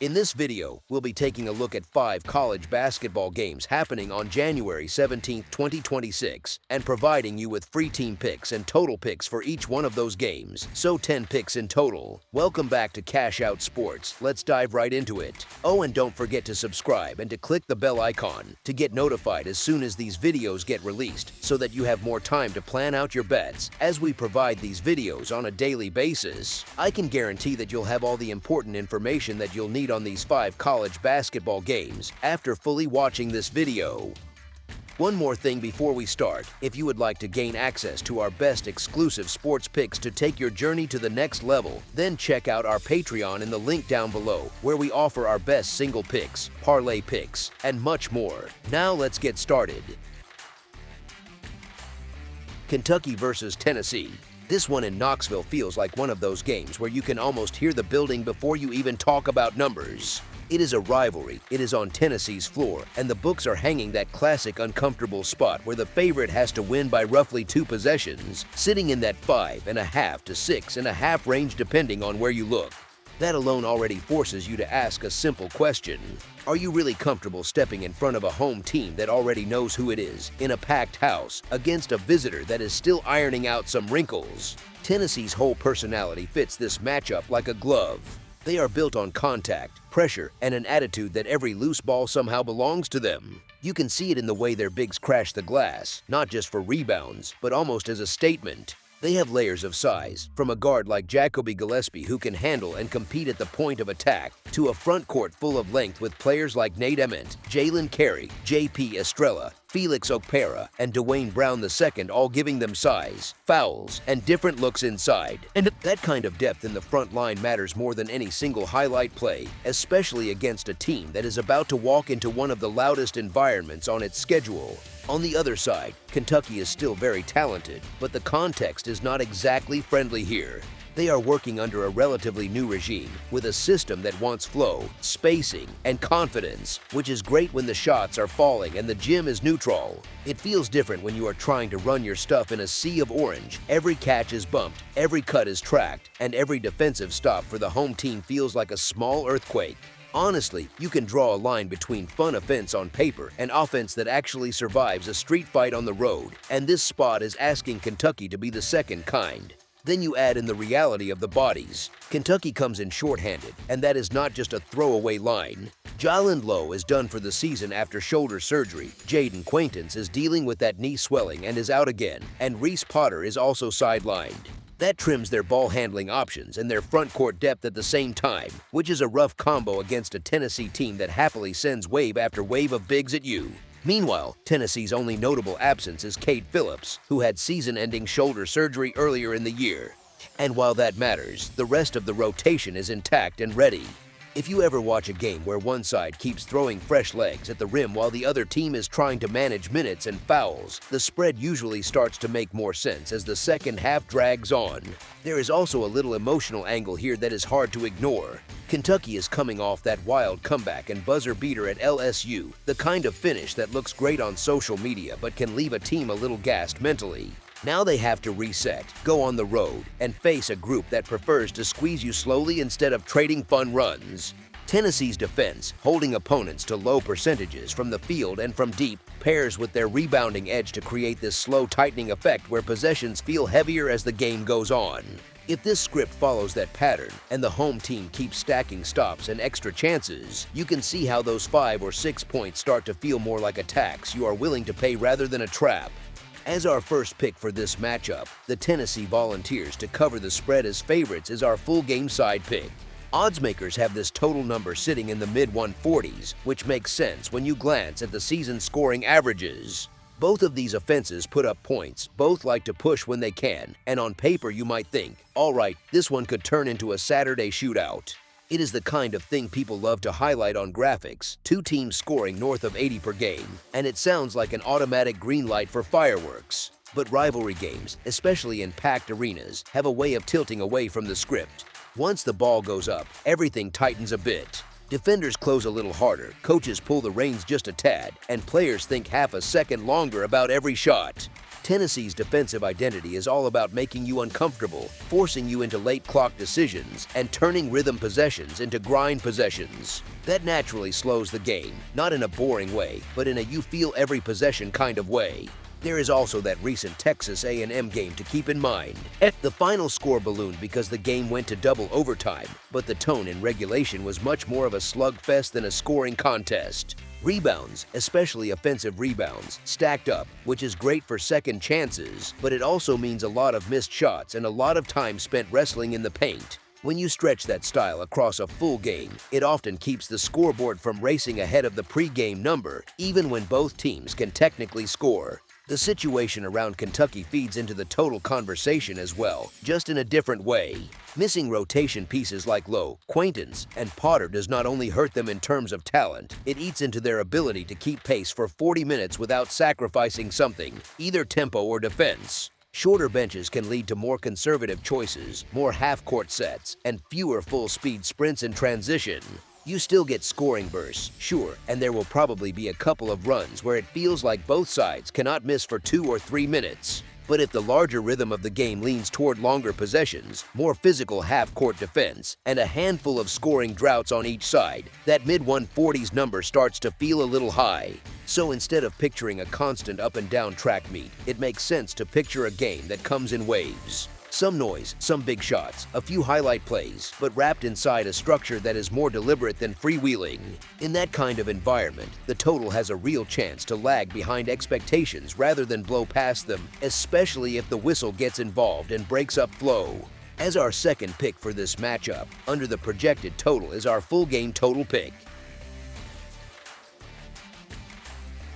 In this video, we'll be taking a look at 5 college basketball games happening on January 17, 2026, and providing you with free team picks and total picks for each one of those games, so 10 picks in total. Welcome back to Cash Out Sports. Let's dive right into it. Oh, and don't forget to subscribe and to click the bell icon to get notified as soon as these videos get released, so that you have more time to plan out your bets. As we provide these videos on a daily basis, I can guarantee that you'll have all the important information that you'll need on these 5 college basketball games after fully watching this video. One more thing before we start: if you would like to gain access to our best exclusive sports picks to take your journey to the next level, then check out our Patreon in the link down below, where we offer our best single picks, parlay picks, and much more. Now let's get started. Kentucky versus Tennessee. This one in Knoxville feels like one of those games where you can almost hear the building before you even talk about numbers. It is a rivalry, it is on Tennessee's floor, and the books are hanging that classic uncomfortable spot where the favorite has to win by roughly 2 possessions, sitting in that 5.5 to 6.5 range depending on where you look. That alone already forces you to ask a simple question: are you really comfortable stepping in front of a home team that already knows who it is, in a packed house, against a visitor that is still ironing out some wrinkles? Tennessee's whole personality fits this matchup like a glove. They are built on contact, pressure, and an attitude that every loose ball somehow belongs to them. You can see it in the way their bigs crash the glass, not just for rebounds, but almost as a statement. They have layers of size, from a guard like Jacoby Gillespie who can handle and compete at the point of attack, to a front court full of length with players like Nate Emmett, Jalen Carey, J.P. Estrella, Felix Okpara, and Dwayne Brown II, all giving them size, fouls, and different looks inside. And that kind of depth in the front line matters more than any single highlight play, especially against a team that is about to walk into one of the loudest environments on its schedule. On the other side, Kentucky is still very talented, but the context is not exactly friendly here. They are working under a relatively new regime, with a system that wants flow, spacing, and confidence, which is great when the shots are falling and the gym is neutral. It feels different when you are trying to run your stuff in a sea of orange. Every catch is bumped, every cut is tracked, and every defensive stop for the home team feels like a small earthquake. Honestly, you can draw a line between fun offense on paper and offense that actually survives a street fight on the road, and this spot is asking Kentucky to be the second kind. Then you add in the reality of the bodies. Kentucky comes in shorthanded, and that is not just a throwaway line. Jalen Lowe is done for the season after shoulder surgery. Jaden Quaintance is dealing with that knee swelling and is out again, and Reese Potter is also sidelined. That trims their ball-handling options and their front-court depth at the same time, which is a rough combo against a Tennessee team that happily sends wave after wave of bigs at you. Meanwhile, Tennessee's only notable absence is Cade Phillips, who had season-ending shoulder surgery earlier in the year. And while that matters, the rest of the rotation is intact and ready. If you ever watch a game where one side keeps throwing fresh legs at the rim while the other team is trying to manage minutes and fouls, the spread usually starts to make more sense as the second half drags on. There is also a little emotional angle here that is hard to ignore. Kentucky is coming off that wild comeback and buzzer beater at LSU, the kind of finish that looks great on social media but can leave a team a little gassed mentally. Now they have to reset, go on the road, and face a group that prefers to squeeze you slowly instead of trading fun runs. Tennessee's defense, holding opponents to low percentages from the field and from deep, pairs with their rebounding edge to create this slow tightening effect where possessions feel heavier as the game goes on. If this script follows that pattern, and the home team keeps stacking stops and extra chances, you can see how those 5 or 6 points start to feel more like a tax you are willing to pay rather than a trap. As our first pick for this matchup, the Tennessee Volunteers to cover the spread as favorites is our full game side pick. Oddsmakers have this total number sitting in the mid-140s, which makes sense when you glance at the season scoring averages. Both of these offenses put up points, both like to push when they can, and on paper you might think, alright, this one could turn into a Saturday shootout. It is the kind of thing people love to highlight on graphics, 2 teams scoring north of 80 per game, and it sounds like an automatic green light for fireworks. But rivalry games, especially in packed arenas, have a way of tilting away from the script. Once the ball goes up, everything tightens a bit. Defenders close a little harder, coaches pull the reins just a tad, and players think half a second longer about every shot. Tennessee's defensive identity is all about making you uncomfortable, forcing you into late clock decisions, and turning rhythm possessions into grind possessions. That naturally slows the game, not in a boring way, but in a you feel every possession kind of way. There is also that recent Texas A&M game to keep in mind. The final score ballooned because the game went to double overtime, but the tone in regulation was much more of a slugfest than a scoring contest. Rebounds, especially offensive rebounds, stacked up, which is great for second chances, but it also means a lot of missed shots and a lot of time spent wrestling in the paint. When you stretch that style across a full game, it often keeps the scoreboard from racing ahead of the pre-game number, even when both teams can technically score. The situation around Kentucky feeds into the total conversation as well, just in a different way. Missing rotation pieces like Lowe, Quaintance, and Potter does not only hurt them in terms of talent, it eats into their ability to keep pace for 40 minutes without sacrificing something, either tempo or defense. Shorter benches can lead to more conservative choices, more half-court sets, and fewer full-speed sprints in transition. You still get scoring bursts, sure, and there will probably be a couple of runs where it feels like both sides cannot miss for 2 or 3 minutes. But if the larger rhythm of the game leans toward longer possessions, more physical half-court defense, and a handful of scoring droughts on each side, that mid-140s number starts to feel a little high. So instead of picturing a constant up-and-down track meet, it makes sense to picture a game that comes in waves. Some noise, some big shots, a few highlight plays, but wrapped inside a structure that is more deliberate than freewheeling. In that kind of environment, the total has a real chance to lag behind expectations rather than blow past them, especially if the whistle gets involved and breaks up flow. As our second pick for this matchup, under the projected total is our full game total pick.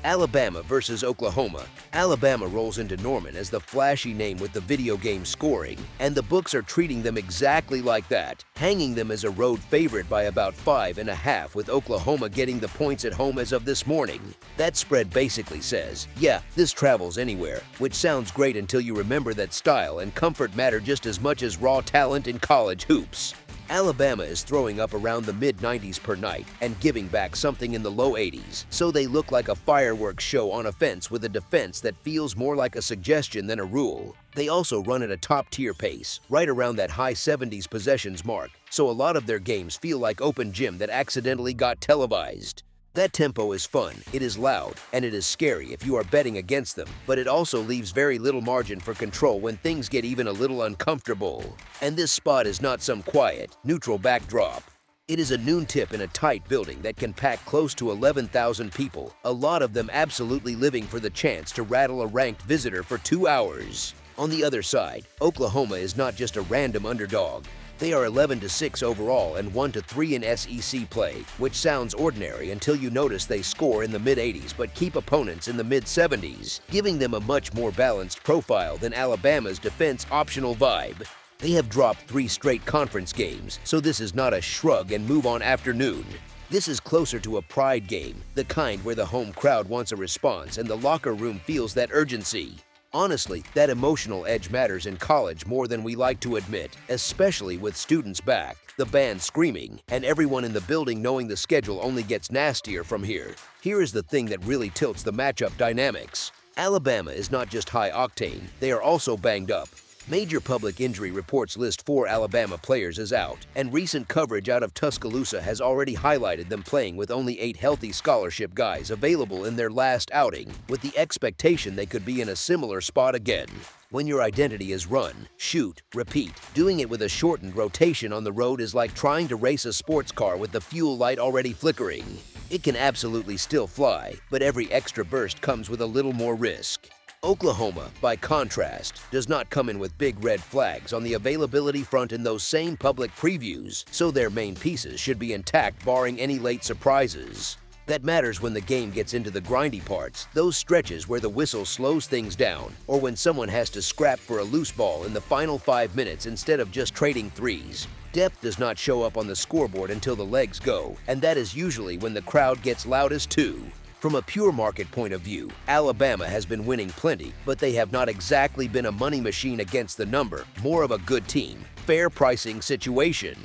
Alabama versus Oklahoma. Alabama rolls into Norman as the flashy name with the video game scoring, and the books are treating them exactly like that, hanging them as a road favorite by about 5.5, with Oklahoma getting the points at home as of this morning. That spread basically says, yeah, this travels anywhere, which sounds great until you remember that style and comfort matter just as much as raw talent in college hoops. Alabama is throwing up around the mid-90s per night and giving back something in the low 80s, so they look like a fireworks show on offense with a defense that feels more like a suggestion than a rule. They also run at a top-tier pace, right around that high 70s possessions mark, so a lot of their games feel like open gym that accidentally got televised. That tempo is fun, it is loud, and it is scary if you are betting against them, but it also leaves very little margin for control when things get even a little uncomfortable. And this spot is not some quiet, neutral backdrop. It is a noon tip in a tight building that can pack close to 11,000 people, a lot of them absolutely living for the chance to rattle a ranked visitor for 2 hours. On the other side, Oklahoma is not just a random underdog. They are 11-6 overall and 1-3 in SEC play, which sounds ordinary until you notice they score in the mid-80s but keep opponents in the mid-70s, giving them a much more balanced profile than Alabama's defense-optional vibe. They have dropped 3 straight conference games, so this is not a shrug-and-move-on afternoon. This is closer to a pride game, the kind where the home crowd wants a response and the locker room feels that urgency. Honestly, that emotional edge matters in college more than we like to admit, especially with students back, the band screaming, and everyone in the building knowing the schedule only gets nastier from here. Here is the thing that really tilts the matchup dynamics. Alabama is not just high octane, they are also banged up. Major public injury reports list 4 Alabama players as out, and recent coverage out of Tuscaloosa has already highlighted them playing with only 8 healthy scholarship guys available in their last outing, with the expectation they could be in a similar spot again. When your identity is run, shoot, repeat, doing it with a shortened rotation on the road is like trying to race a sports car with the fuel light already flickering. It can absolutely still fly, but every extra burst comes with a little more risk. Oklahoma, by contrast, does not come in with big red flags on the availability front in those same public previews, so their main pieces should be intact barring any late surprises. That matters when the game gets into the grindy parts, those stretches where the whistle slows things down, or when someone has to scrap for a loose ball in the final 5 minutes instead of just trading threes. Depth does not show up on the scoreboard until the legs go, and that is usually when the crowd gets loudest too. From a pure market point of view, Alabama has been winning plenty, but they have not exactly been a money machine against the number, more of a good team, fair pricing situation.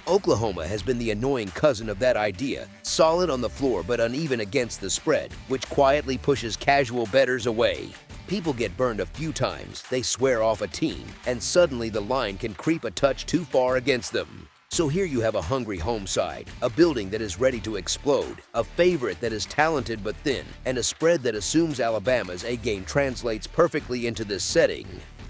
Oklahoma has been the annoying cousin of that idea, solid on the floor but uneven against the spread, which quietly pushes casual bettors away. People get burned a few times, they swear off a team, and suddenly the line can creep a touch too far against them. So here you have a hungry home side, a building that is ready to explode, a favorite that is talented but thin, and a spread that assumes Alabama's A-game translates perfectly into this setting.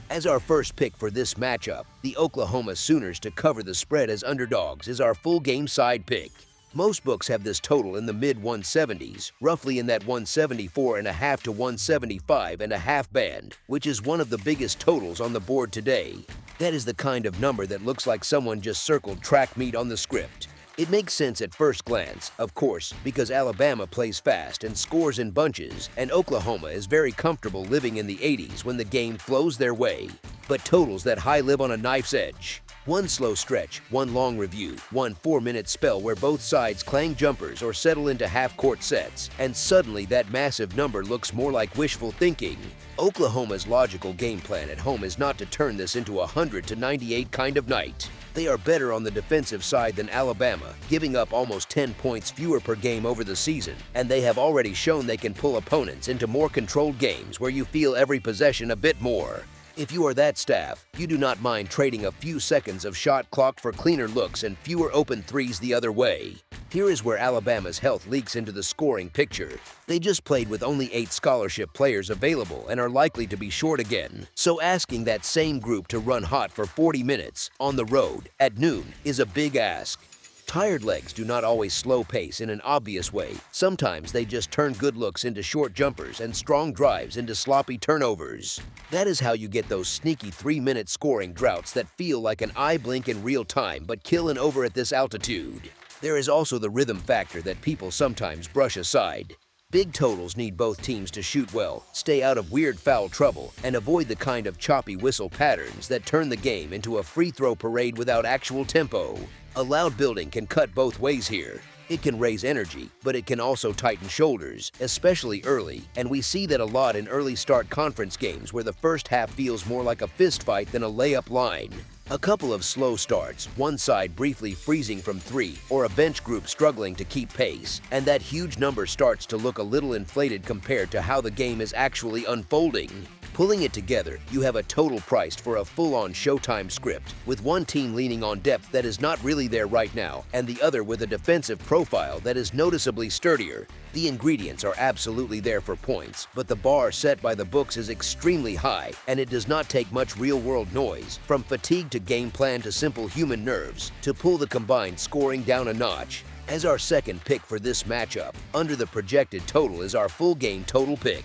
As our first pick for this matchup, the Oklahoma Sooners to cover the spread as underdogs is our full game side pick. Most books have this total in the mid-170s, roughly in that 174.5 to 175.5 band, which is one of the biggest totals on the board today. That is the kind of number that looks like someone just circled track meet on the script. It makes sense at first glance, of course, because Alabama plays fast and scores in bunches, and Oklahoma is very comfortable living in the 80s when the game flows their way. But totals that high live on a knife's edge. One slow stretch, one long review, one 4-minute spell where both sides clang jumpers or settle into half-court sets, and suddenly that massive number looks more like wishful thinking. Oklahoma's logical game plan at home is not to turn this into a 100-98 kind of night. They are better on the defensive side than Alabama, giving up almost 10 points fewer per game over the season, and they have already shown they can pull opponents into more controlled games where you feel every possession a bit more. If you are that staff, you do not mind trading a few seconds of shot clock for cleaner looks and fewer open threes the other way. Here is where Alabama's health leaks into the scoring picture. They just played with only 8 scholarship players available and are likely to be short again. So asking that same group to run hot for 40 minutes on the road at noon is a big ask. Tired legs do not always slow pace in an obvious way. Sometimes they just turn good looks into short jumpers and strong drives into sloppy turnovers. That is how you get those sneaky 3-minute scoring droughts that feel like an eye blink in real time but kill an over at this altitude. There is also the rhythm factor that people sometimes brush aside. Big totals need both teams to shoot well, stay out of weird foul trouble, and avoid the kind of choppy whistle patterns that turn the game into a free throw parade without actual tempo. A loud building can cut both ways here. It can raise energy, but it can also tighten shoulders, especially early, and we see that a lot in early start conference games where the first half feels more like a fist fight than a layup line. A couple of slow starts, one side briefly freezing from 3, or a bench group struggling to keep pace, and that huge number starts to look a little inflated compared to how the game is actually unfolding. Pulling it together, you have a total priced for a full-on Showtime script, with one team leaning on depth that is not really there right now, and the other with a defensive profile that is noticeably sturdier. The ingredients are absolutely there for points, but the bar set by the books is extremely high, and it does not take much real-world noise, from fatigue to game plan to simple human nerves, to pull the combined scoring down a notch. As our second pick for this matchup, under the projected total is our full game total pick.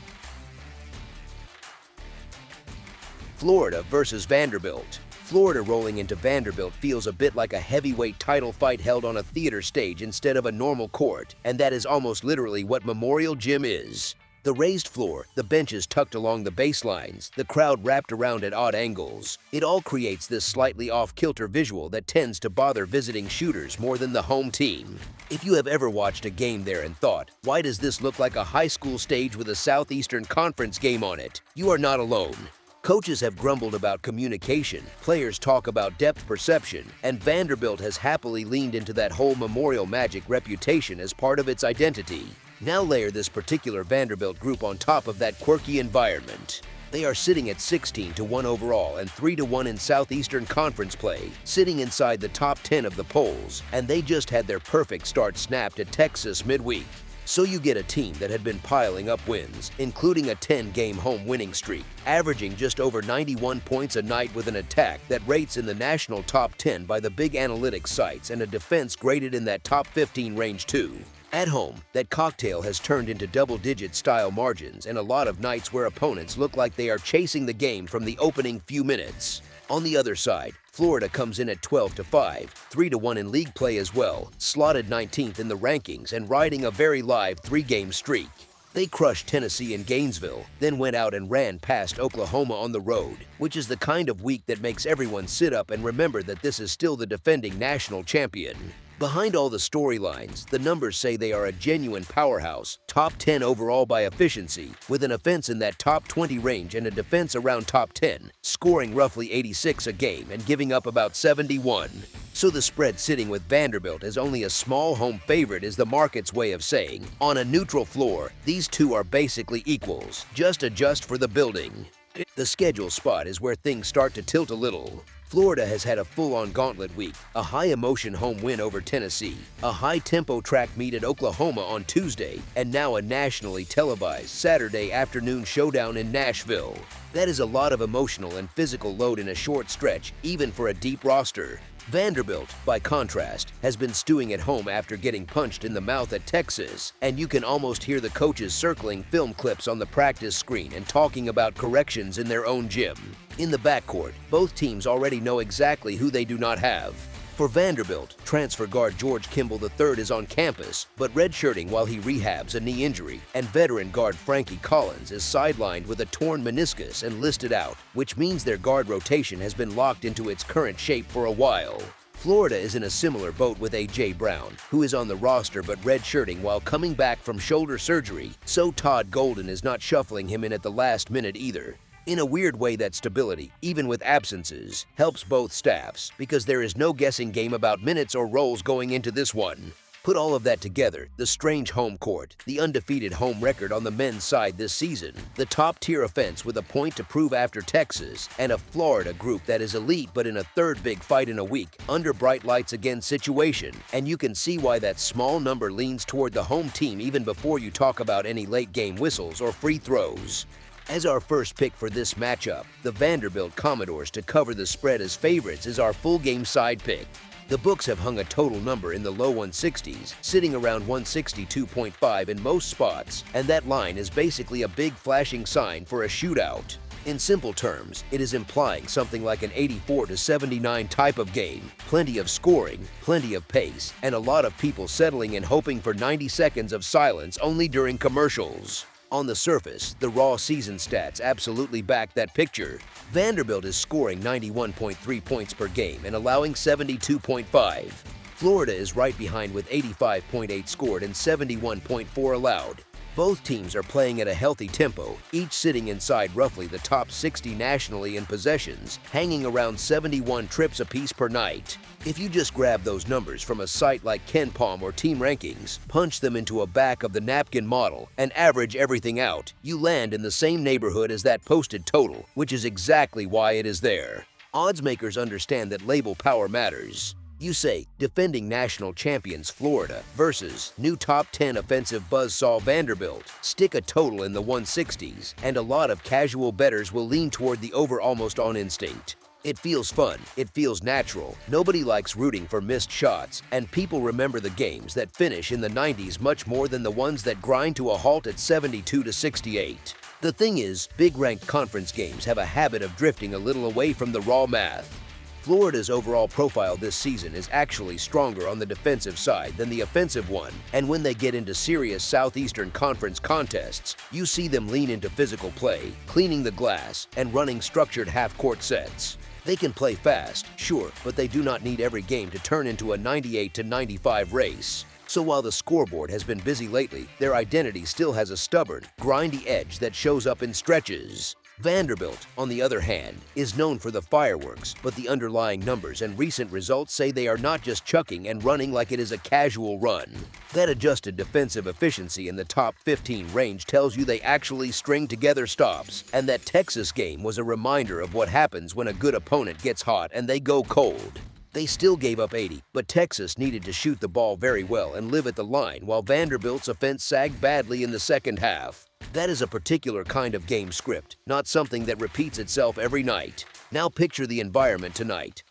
Florida versus Vanderbilt. Florida rolling into Vanderbilt feels a bit like a heavyweight title fight held on a theater stage instead of a normal court, and that is almost literally what Memorial Gym is. The raised floor, the benches tucked along the baselines, the crowd wrapped around at odd angles. It all creates this slightly off-kilter visual that tends to bother visiting shooters more than the home team. If you have ever watched a game there and thought, why does this look like a high school stage with a Southeastern Conference game on it? You are not alone. Coaches have grumbled about communication, players talk about depth perception, and Vanderbilt has happily leaned into that whole Memorial Magic reputation as part of its identity. Now layer this particular Vanderbilt group on top of that quirky environment. They are sitting at 16-1 overall and 3-1 in Southeastern Conference play, sitting inside the top 10 of the polls, and they just had their perfect start snapped at Texas midweek. So you get a team that had been piling up wins, including a 10-game home winning streak, averaging just over 91 points a night with an attack that rates in the national top 10 by the big analytics sites and a defense graded in that top 15 range too. At home, that cocktail has turned into double-digit style margins and a lot of nights where opponents look like they are chasing the game from the opening few minutes. On the other side, Florida comes in at 12-5, 3-1 in league play as well, slotted 19th in the rankings and riding a very live 3-game streak. They crushed Tennessee in Gainesville, then went out and ran past Oklahoma on the road, which is the kind of week that makes everyone sit up and remember that this is still the defending national champion. Behind all the storylines, the numbers say they are a genuine powerhouse, top 10 overall by efficiency, with an offense in that top 20 range and a defense around top 10, scoring roughly 86 a game and giving up about 71. So the spread sitting with Vanderbilt as only a small home favorite is the market's way of saying, on a neutral floor, these two are basically equals. Just adjust for the building. The schedule spot is where things start to tilt a little. Florida has had a full-on gauntlet week, a high-emotion home win over Tennessee, a high-tempo track meet at Oklahoma on Tuesday, and now a nationally televised Saturday afternoon showdown in Nashville. That is a lot of emotional and physical load in a short stretch, even for a deep roster. Vanderbilt, by contrast, has been stewing at home after getting punched in the mouth at Texas, and you can almost hear the coaches circling film clips on the practice screen and talking about corrections in their own gym. In the backcourt, both teams already know exactly who they do not have. For Vanderbilt, transfer guard George Kimball III is on campus, but redshirting while he rehabs a knee injury, and veteran guard Frankie Collins is sidelined with a torn meniscus and listed out, which means their guard rotation has been locked into its current shape for a while. Florida is in a similar boat with A.J. Brown, who is on the roster but redshirting while coming back from shoulder surgery, so Todd Golden is not shuffling him in at the last minute either. In a weird way, that stability, even with absences, helps both staffs because there is no guessing game about minutes or roles going into this one. Put all of that together, the strange home court, the undefeated home record on the men's side this season, the top-tier offense with a point to prove after Texas, and a Florida group that is elite but in a third big fight in a week, under bright lights again situation, and you can see why that small number leans toward the home team even before you talk about any late-game whistles or free throws. As our first pick for this matchup, the Vanderbilt Commodores to cover the spread as favorites is our full-game side pick. The books have hung a total number in the low 160s, sitting around 162.5 in most spots, and that line is basically a big flashing sign for a shootout. In simple terms, it is implying something like an 84-79 type of game, plenty of scoring, plenty of pace, and a lot of people settling and hoping for 90 seconds of silence only during commercials. On the surface, the raw season stats absolutely back that picture. Vanderbilt is scoring 91.3 points per game and allowing 72.5. Florida is right behind with 85.8 scored and 71.4 allowed. Both teams are playing at a healthy tempo, each sitting inside roughly the top 60 nationally in possessions, hanging around 71 trips apiece per night. If you just grab those numbers from a site like KenPom or Team Rankings, punch them into a back-of-the-napkin model, and average everything out, you land in the same neighborhood as that posted total, which is exactly why it is there. Odds makers understand that label power matters. You say, defending national champions Florida versus new top 10 offensive buzzsaw Vanderbilt. Stick a total in the 160s, and a lot of casual bettors will lean toward the over almost on instinct. It feels fun, it feels natural, nobody likes rooting for missed shots, and people remember the games that finish in the 90s much more than the ones that grind to a halt at 72-68. The thing is, big-ranked conference games have a habit of drifting a little away from the raw math. Florida's overall profile this season is actually stronger on the defensive side than the offensive one, and when they get into serious Southeastern Conference contests, you see them lean into physical play, cleaning the glass, and running structured half-court sets. They can play fast, sure, but they do not need every game to turn into a 98-95 race. So while the scoreboard has been busy lately, their identity still has a stubborn, grindy edge that shows up in stretches. Vanderbilt, on the other hand, is known for the fireworks, but the underlying numbers and recent results say they are not just chucking and running like it is a casual run. That adjusted defensive efficiency in the top 15 range tells you they actually string together stops, and that Texas game was a reminder of what happens when a good opponent gets hot and they go cold. They still gave up 80, but Texas needed to shoot the ball very well and live at the line while Vanderbilt's offense sagged badly in the second half. That is a particular kind of game script, not something that repeats itself every night. Now picture the environment tonight.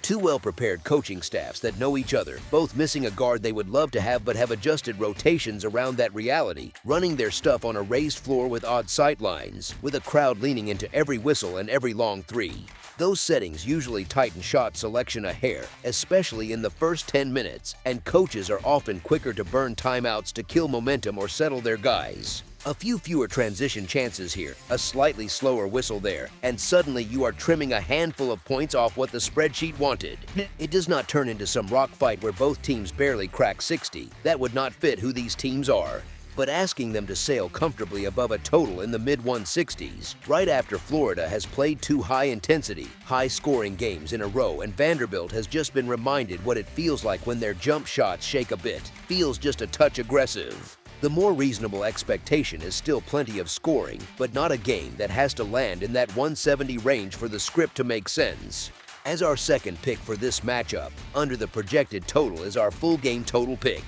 Two well-prepared coaching staffs that know each other, both missing a guard they would love to have but have adjusted rotations around that reality, running their stuff on a raised floor with odd sight lines, with a crowd leaning into every whistle and every long three. Those settings usually tighten shot selection a hair, especially in the first 10 minutes, and coaches are often quicker to burn timeouts to kill momentum or settle their guys. A few fewer transition chances here, a slightly slower whistle there, and suddenly you are trimming a handful of points off what the spreadsheet wanted. It does not turn into some rock fight where both teams barely crack 60. That would not fit who these teams are. but asking them to sail comfortably above a total in the mid-160s, right after Florida has played two high-intensity, high-scoring games in a row, and Vanderbilt has just been reminded what it feels like when their jump shots shake a bit, feels just a touch aggressive. The more reasonable expectation is still plenty of scoring, but not a game that has to land in that 170 range for the script to make sense. As our second pick for this matchup, under the projected total is our full game total pick.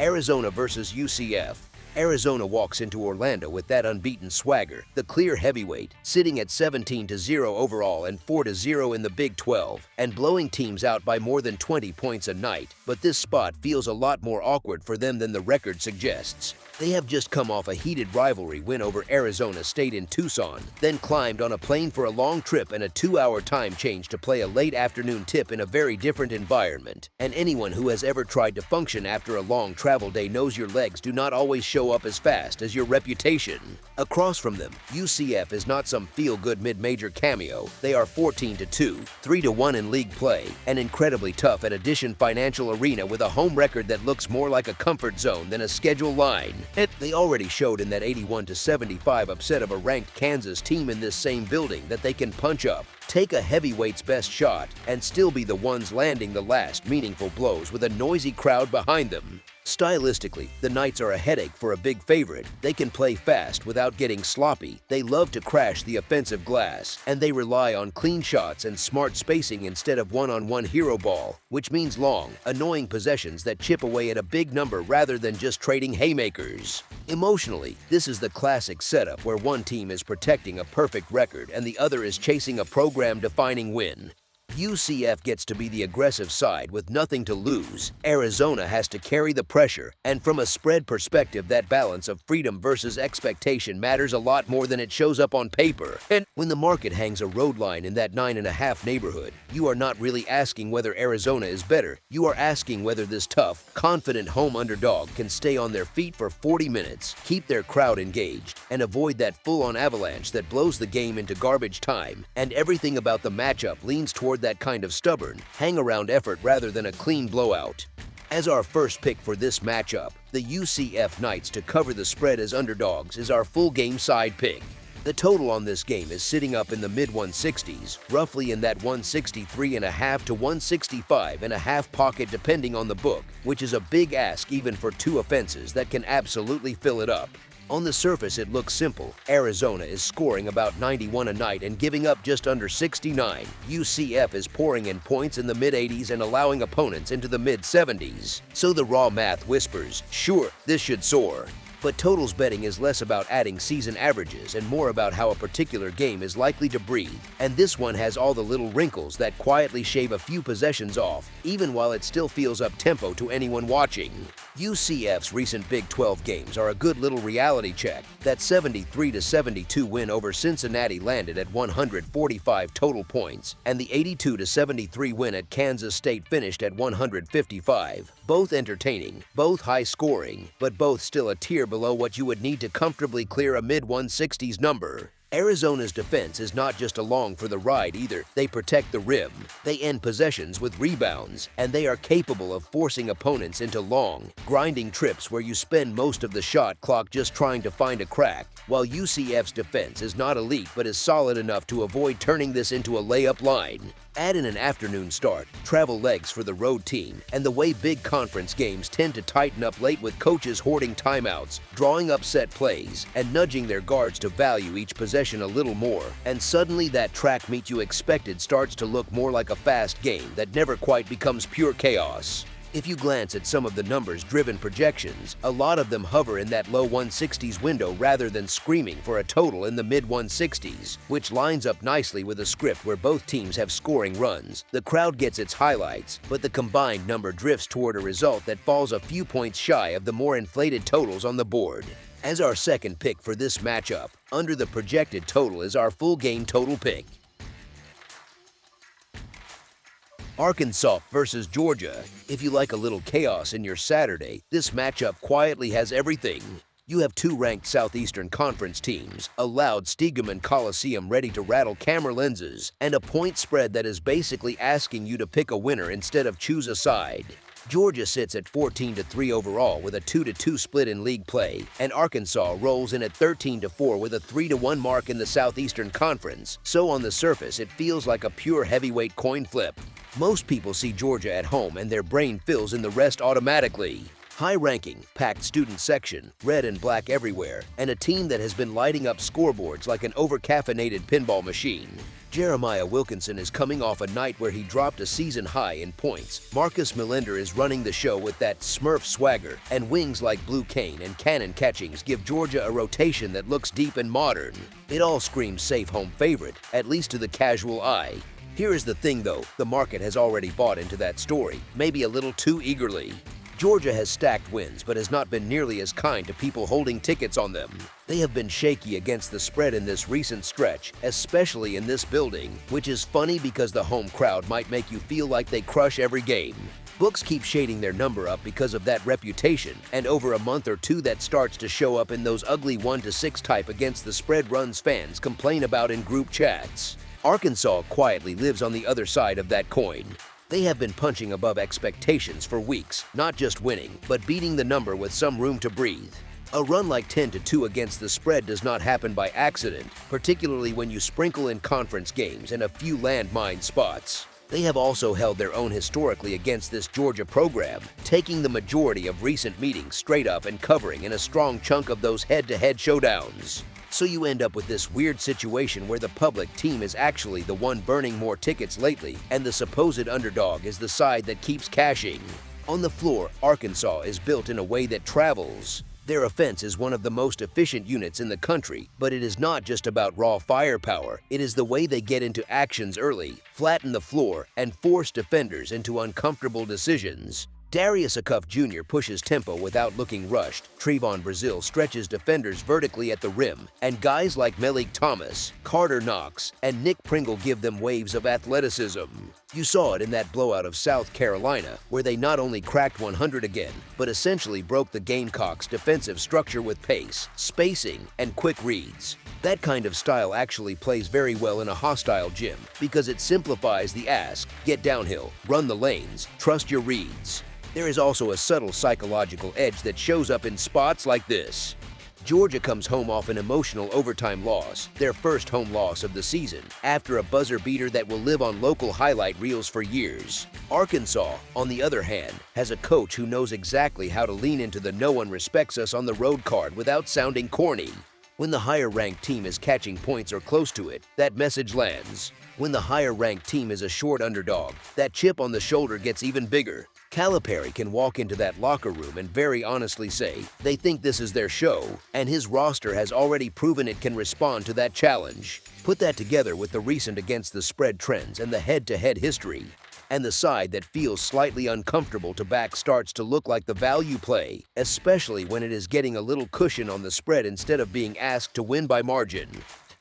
Arizona versus UCF. Arizona walks into Orlando with that unbeaten swagger, the clear heavyweight, sitting at 17-0 overall and 4-0 in the Big 12, and blowing teams out by more than 20 points a night. But this spot feels a lot more awkward for them than the record suggests. They have just come off a heated rivalry win over Arizona State in Tucson, then climbed on a plane for a long trip and a 2-hour time change to play a late afternoon tip in a very different environment. And anyone who has ever tried to function after a long travel day knows your legs do not always show up as fast as your reputation. Across from them, UCF is not some feel-good mid-major cameo. They are 14-2, 3-1 in league play, and incredibly tough at Addition Financial Arena with a home record that looks more like a comfort zone than a schedule line. They already showed in that 81-75 upset of a ranked Kansas team in this same building that they can punch up, take a heavyweight's best shot, and still be the ones landing the last meaningful blows with a noisy crowd behind them. Stylistically, the Knights are a headache for a big favorite. They can play fast without getting sloppy. They love to crash the offensive glass, and they rely on clean shots and smart spacing instead of one-on-one hero ball, which means long, annoying possessions that chip away at a big number rather than just trading haymakers. Emotionally, this is the classic setup where one team is protecting a perfect record and the other is chasing a program-defining win. UCF gets to be the aggressive side with nothing to lose. Arizona has to carry the pressure, and from a spread perspective, that balance of freedom versus expectation matters a lot more than it shows up on paper. And when the market hangs a road line in that 9.5 neighborhood, you are not really asking whether Arizona is better. You are asking whether this tough, confident home underdog can stay on their feet for 40 minutes, keep their crowd engaged, and avoid that full-on avalanche that blows the game into garbage time. And everything about the matchup leans toward that kind of stubborn, hang-around effort rather than a clean blowout. As our first pick for this matchup, the UCF Knights to cover the spread as underdogs is our full game side pick. The total on this game is sitting up in the mid-160s, roughly in that 163.5 to 165.5 pocket depending on the book, which is a big ask even for two offenses that can absolutely fill it up. On the surface, it looks simple. Arizona is scoring about 91 a night and giving up just under 69. UCF is pouring in points in the mid-80s and allowing opponents into the mid-70s. So the raw math whispers, sure, this should soar. But totals betting is less about adding season averages and more about how a particular game is likely to breathe. And this one has all the little wrinkles that quietly shave a few possessions off, even while it still feels up-tempo to anyone watching. UCF's recent Big 12 games are a good little reality check. That 73-72 win over Cincinnati landed at 145 total points, and the 82-73 win at Kansas State finished at 155. Both entertaining, both high-scoring, but both still a tier below what you would need to comfortably clear a mid-160s number. Arizona's defense is not just along for the ride either. They protect the rim, they end possessions with rebounds, and they are capable of forcing opponents into long, grinding trips where you spend most of the shot clock just trying to find a crack, while UCF's defense is not elite but is solid enough to avoid turning this into a layup line. Add in an afternoon start, travel legs for the road team, and the way big conference games tend to tighten up late with coaches hoarding timeouts, drawing up set plays, and nudging their guards to value each possession a little more, and suddenly that track meet you expected starts to look more like a fast game that never quite becomes pure chaos. If you glance at some of the numbers-driven projections, a lot of them hover in that low 160s window rather than screaming for a total in the mid-160s, which lines up nicely with a script where both teams have scoring runs. The crowd gets its highlights, but the combined number drifts toward a result that falls a few points shy of the more inflated totals on the board. As our second pick for this matchup, under the projected total is our full game total pick. Arkansas versus Georgia. If you like a little chaos in your Saturday, this matchup quietly has everything. You have two ranked Southeastern Conference teams, a loud Stegeman Coliseum ready to rattle camera lenses, and a point spread that is basically asking you to pick a winner instead of choose a side. Georgia sits at 14-3 overall with a 2-2 split in league play, and Arkansas rolls in at 13-4 with a 3-1 mark in the Southeastern Conference, so on the surface it feels like a pure heavyweight coin flip. Most people see Georgia at home and their brain fills in the rest automatically. High-ranking, packed student section, red and black everywhere, and a team that has been lighting up scoreboards like an over-caffeinated pinball machine. Jeremiah Wilkinson is coming off a night where he dropped a season high in points. Marcus Millender is running the show with that Smurf swagger, and wings like Blue Cane and cannon catchings give Georgia a rotation that looks deep and modern. It all screams safe home favorite, at least to the casual eye. Here is the thing though, the market has already bought into that story, maybe a little too eagerly. Georgia has stacked wins but has not been nearly as kind to people holding tickets on them. They have been shaky against the spread in this recent stretch, especially in this building, which is funny because the home crowd might make you feel like they crush every game. Books keep shading their number up because of that reputation, and over a month or two that starts to show up in those ugly 1-6 type against the spread runs fans complain about in group chats. Arkansas quietly lives on the other side of that coin. They have been punching above expectations for weeks, not just winning, but beating the number with some room to breathe. A run like 10-2 against the spread does not happen by accident, particularly when you sprinkle in conference games and a few landmine spots. They have also held their own historically against this Georgia program, taking the majority of recent meetings straight up and covering in a strong chunk of those head-to-head showdowns. So you end up with this weird situation where the public team is actually the one burning more tickets lately, and the supposed underdog is the side that keeps cashing. On the floor, Arkansas is built in a way that travels. Their offense is one of the most efficient units in the country, but it is not just about raw firepower. It is the way they get into actions early, flatten the floor, and force defenders into uncomfortable decisions. Darius Acuff Jr. pushes tempo without looking rushed, Trevon Brazile stretches defenders vertically at the rim, and guys like Malik Thomas, Carter Knox, and Nick Pringle give them waves of athleticism. You saw it in that blowout of South Carolina, where they not only cracked 100 again, but essentially broke the Gamecocks' defensive structure with pace, spacing, and quick reads. That kind of style actually plays very well in a hostile gym because it simplifies the ask, get downhill, run the lanes, trust your reads. There is also a subtle psychological edge that shows up in spots like this. Georgia comes home off an emotional overtime loss, their first home loss of the season, after a buzzer beater that will live on local highlight reels for years. Arkansas, on the other hand, has a coach who knows exactly how to lean into the "no one respects us on the road" card without sounding corny. When the higher-ranked team is catching points or close to it, that message lands. When the higher-ranked team is a short underdog, that chip on the shoulder gets even bigger. Calipari can walk into that locker room and very honestly say they think this is their show, and his roster has already proven it can respond to that challenge. Put that together with the recent against the spread trends and the head-to-head history, and the side that feels slightly uncomfortable to back starts to look like the value play, especially when it is getting a little cushion on the spread instead of being asked to win by margin.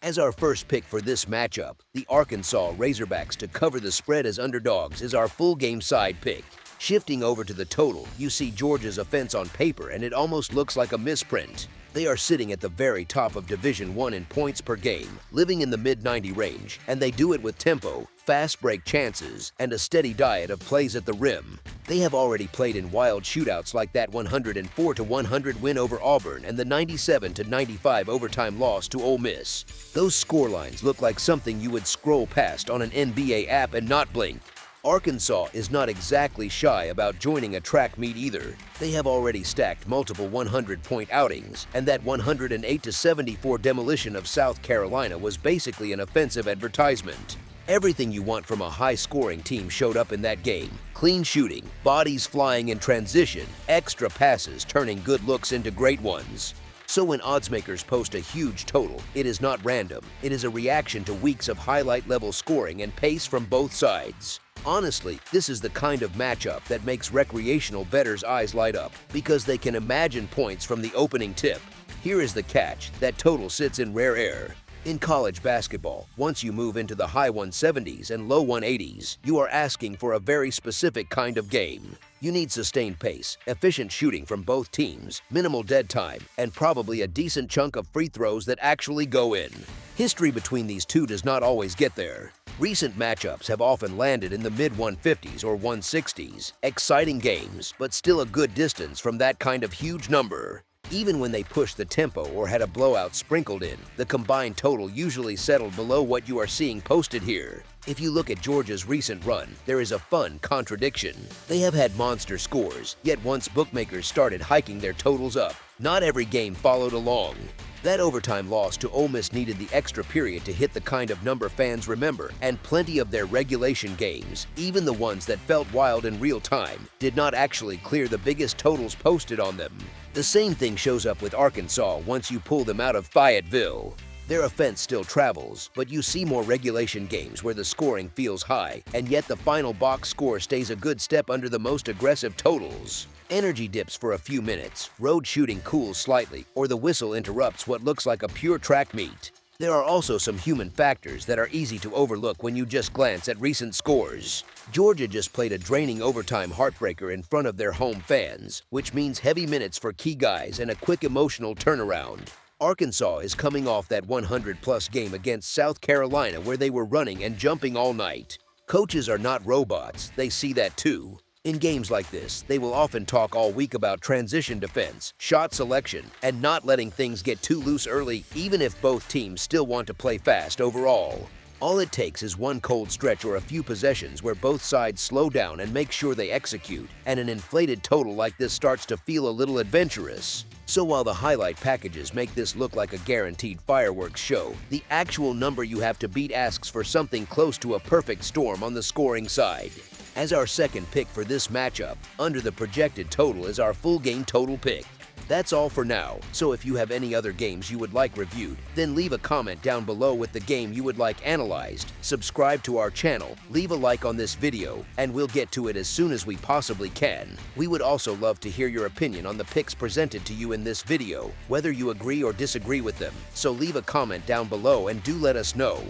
As our first pick for this matchup, the Arkansas Razorbacks to cover the spread as underdogs is our full game side pick. Shifting over to the total, you see Georgia's offense on paper and it almost looks like a misprint. They are sitting at the very top of Division I in points per game, living in the mid-90 range, and they do it with tempo, fast break chances, and a steady diet of plays at the rim. They have already played in wild shootouts like that 104-100 win over Auburn and the 97-95 overtime loss to Ole Miss. Those scorelines look like something you would scroll past on an NBA app and not blink. Arkansas is not exactly shy about joining a track meet either. They have already stacked multiple 100-point outings, and that 108-74 demolition of South Carolina was basically an offensive advertisement. Everything you want from a high-scoring team showed up in that game. Clean shooting, bodies flying in transition, extra passes turning good looks into great ones. So when oddsmakers post a huge total, it is not random. It is a reaction to weeks of highlight-level scoring and pace from both sides. Honestly, this is the kind of matchup that makes recreational bettors' eyes light up because they can imagine points from the opening tip. Here is the catch: that total sits in rare air. In college basketball, once you move into the high 170s and low 180s, you are asking for a very specific kind of game. You need sustained pace, efficient shooting from both teams, minimal dead time, and probably a decent chunk of free throws that actually go in. History between these two does not always get there. Recent matchups have often landed in the mid-150s or 160s. Exciting games, but still a good distance from that kind of huge number. Even when they pushed the tempo or had a blowout sprinkled in, the combined total usually settled below what you are seeing posted here. If you look at Georgia's recent run, there is a fun contradiction. They have had monster scores, yet once bookmakers started hiking their totals up, not every game followed along. That overtime loss to Ole Miss needed the extra period to hit the kind of number fans remember, and plenty of their regulation games, even the ones that felt wild in real time, did not actually clear the biggest totals posted on them. The same thing shows up with Arkansas once you pull them out of Fayetteville. Their offense still travels, but you see more regulation games where the scoring feels high, and yet the final box score stays a good step under the most aggressive totals. Energy dips for a few minutes, road shooting cools slightly, or the whistle interrupts what looks like a pure track meet. There are also some human factors that are easy to overlook when you just glance at recent scores. Georgia just played a draining overtime heartbreaker in front of their home fans, which means heavy minutes for key guys and a quick emotional turnaround. Arkansas is coming off that 100-plus game against South Carolina where they were running and jumping all night. Coaches are not robots, they see that too. In games like this, they will often talk all week about transition defense, shot selection, and not letting things get too loose early, even if both teams still want to play fast overall. All it takes is one cold stretch or a few possessions where both sides slow down and make sure they execute, and an inflated total like this starts to feel a little adventurous. So while the highlight packages make this look like a guaranteed fireworks show, the actual number you have to beat asks for something close to a perfect storm on the scoring side. As our second pick for this matchup, under the projected total is our full game total pick. That's all for now, so if you have any other games you would like reviewed, then leave a comment down below with the game you would like analyzed, subscribe to our channel, leave a like on this video, and we'll get to it as soon as we possibly can. We would also love to hear your opinion on the picks presented to you in this video, whether you agree or disagree with them, so leave a comment down below and do let us know.